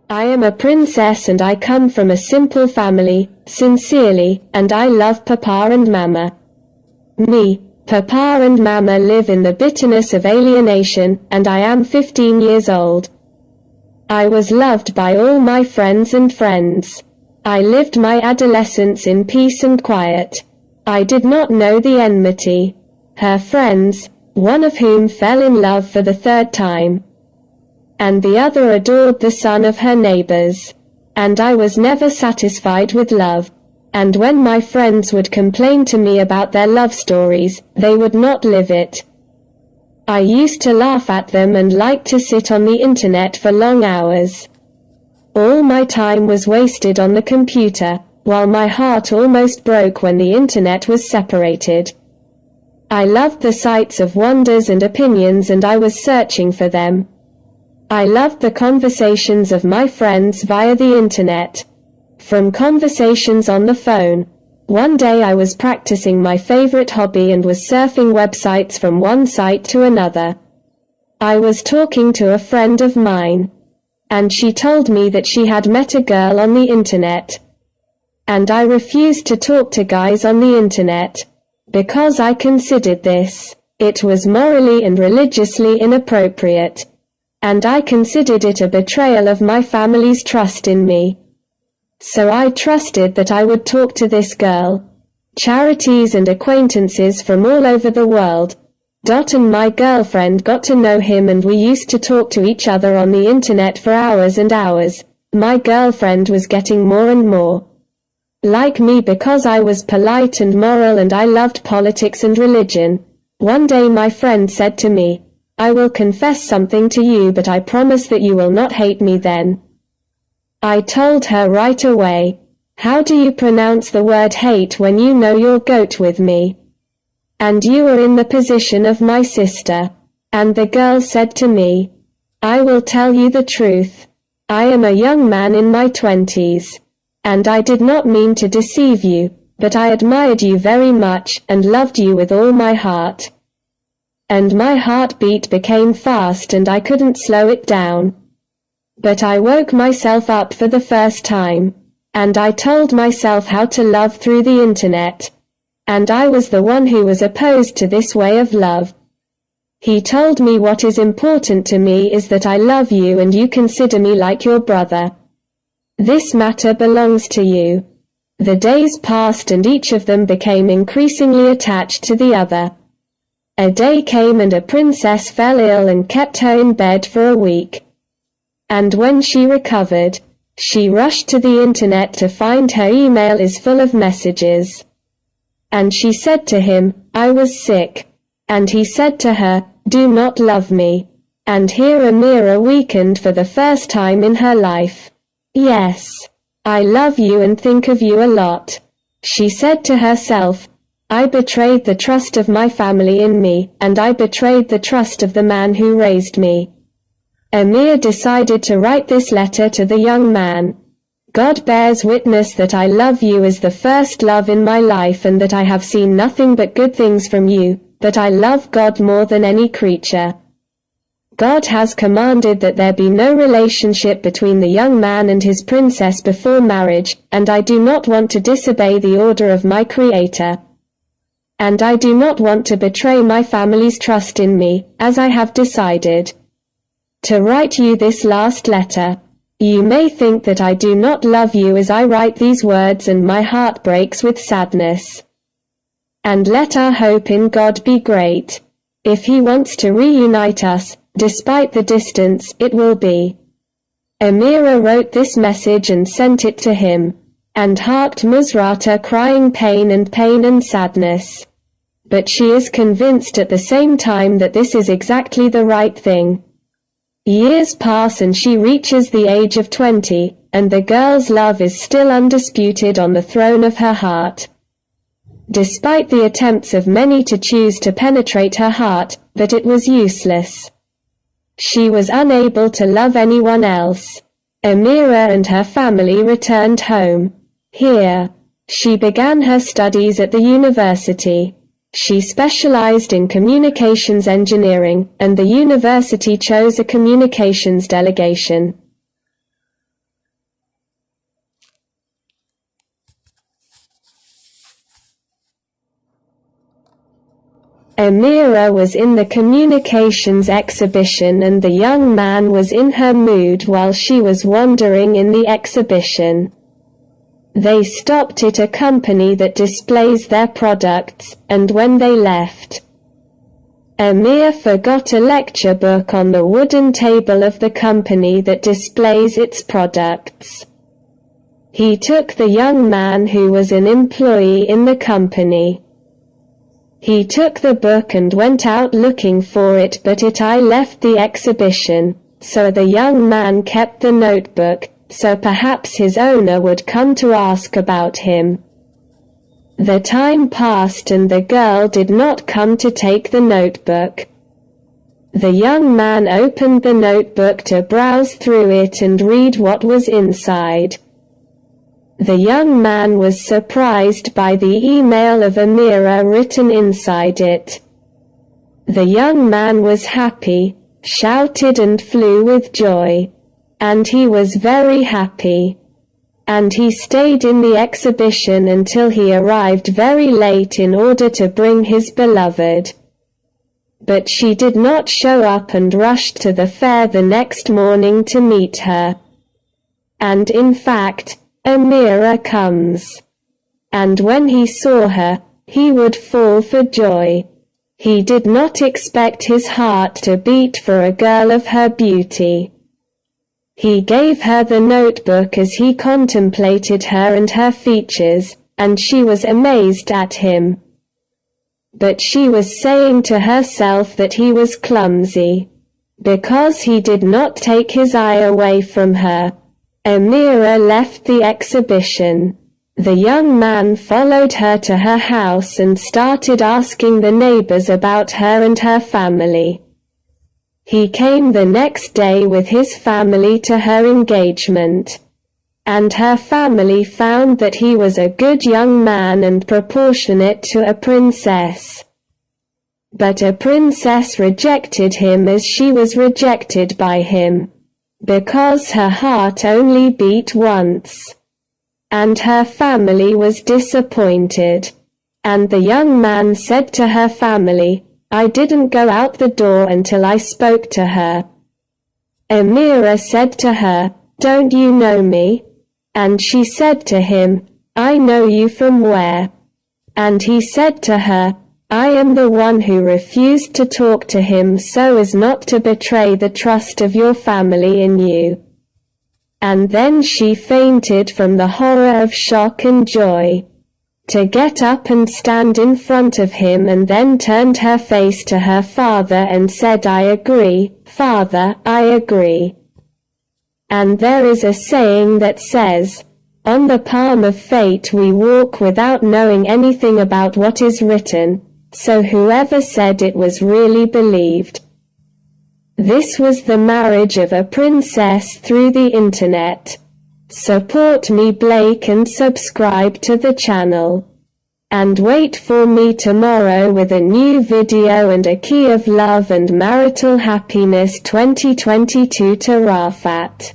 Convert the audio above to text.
I am a princess and I come from a simple family, sincerely, and I love Papa and Mama. Me, Papa and Mama live in the bitterness of alienation, and I am 15 years old. I was loved by all my friends and friends. I lived my adolescence in peace and quiet. I did not know the enmity. Her friends, one of whom fell in love for the third time, and the other adored the son of her neighbors. And I was never satisfied with love. And when my friends would complain to me about their love stories, they would not live it. I used to laugh at them and liked to sit on the internet for long hours. All my time was wasted on the computer, while my heart almost broke when the internet was separated. I loved the sites of wonders and opinions and I was searching for them. I loved the conversations of my friends via the internet. From conversations on the phone. One day I was practicing my favorite hobby and was surfing websites from one site to another. I was talking to a friend of mine, and she told me that she had met a girl on the internet. And I refused to talk to guys on the internet, because I considered it was morally and religiously inappropriate. And I considered it a betrayal of my family's trust in me. So I trusted that I would talk to this girl. Charities and acquaintances from all over the world. And my girlfriend got to know him and we used to talk to each other on the internet for hours and hours. My girlfriend was getting more and more like me because I was polite and moral and I loved politics and religion. One day my friend said to me, "I will confess something to you, but I promise that you will not hate me then." I told her right away, "How do you pronounce the word hate when you know you'll goat with me? And you are in the position of my sister." And the girl said to me, "I will tell you the truth. I am a young man in my 20s. And I did not mean to deceive you, but I admired you very much and loved you with all my heart. And my heartbeat became fast and I couldn't slow it down. But I woke myself up for the first time. And I told myself how to love through the internet. And I was the one who was opposed to this way of love. He told me what is important to me is that I love you and you consider me like your brother. This matter belongs to you." The days passed and each of them became increasingly attached to the other. A day came and a princess fell ill and kept her in bed for a week. And when she recovered, she rushed to the internet to find her email is full of messages. And she said to him, "I was sick." And he said to her, "Do not love me." And here Amira weakened for the first time in her life. "Yes, I love you and think of you a lot," she said to herself. "I betrayed the trust of my family in me, and I betrayed the trust of the man who raised me." Amir decided to write this letter to the young man. "God bears witness that I love you as the first love in my life and that I have seen nothing but good things from you, but I love God more than any creature. God has commanded that there be no relationship between the young man and his princess before marriage, and I do not want to disobey the order of my Creator. And I do not want to betray my family's trust in me, as I have decided to write you this last letter. You may think that I do not love you as I write these words and my heart breaks with sadness. And let our hope in God be great. If He wants to reunite us, despite the distance, it will be." Amira wrote this message and sent it to him, and harked Musrata crying pain and sadness. But she is convinced at the same time that this is exactly the right thing. Years pass and she reaches the age of 20, and the girl's love is still undisputed on the throne of her heart. Despite the attempts of many to choose to penetrate her heart, but it was useless. She was unable to love anyone else. Amira and her family returned home. Here, she began her studies at the university. She specialized in communications engineering, and the university chose a communications delegation. Amira was in the communications exhibition and the young man was in her mood while she was wandering in the exhibition. They stopped at a company that displays their products, and when they left, Amir forgot a lecture book on the wooden table of the company that displays its products. He took the young man who was an employee in the company. He took the book and went out looking for it, but I left the exhibition, so the young man kept the notebook, so perhaps his owner would come to ask about him. The time passed and the girl did not come to take the notebook. The young man opened the notebook to browse through it and read what was inside. The young man was surprised by the email of Amira written inside it. The young man was happy, shouted and flew with joy. And he was very happy. And he stayed in the exhibition until he arrived very late in order to bring his beloved. But she did not show up and rushed to the fair the next morning to meet her. And in fact, Amira comes. And when he saw her, he would fall for joy. He did not expect his heart to beat for a girl of her beauty. He gave her the notebook as he contemplated her and her features, and she was amazed at him. But she was saying to herself that he was clumsy, because he did not take his eye away from her. Amira left the exhibition. The young man followed her to her house and started asking the neighbors about her and her family. He came the next day with his family to her engagement. And her family found that he was a good young man and proportionate to a princess. But a princess rejected him as she was rejected by him, because her heart only beat once. And her family was disappointed. And the young man said to her family, "I didn't go out the door until I spoke to her." Amira said to her, "Don't you know me?" And she said to him, "I know you from where?" And he said to her, "I am the one who refused to talk to him so as not to betray the trust of your family in you." And then she fainted from the horror of shock and joy. To get up and stand in front of him, and then turned her face to her father and said, "I agree, Father, I agree." And there is a saying that says, "On the palm of fate we walk without knowing anything about what is written," so whoever said it was really believed. This was the marriage of a princess through the internet. Support me, Blake, and subscribe to the channel. And wait for me tomorrow with a new video and a key of love and marital happiness 2022 to Rafat.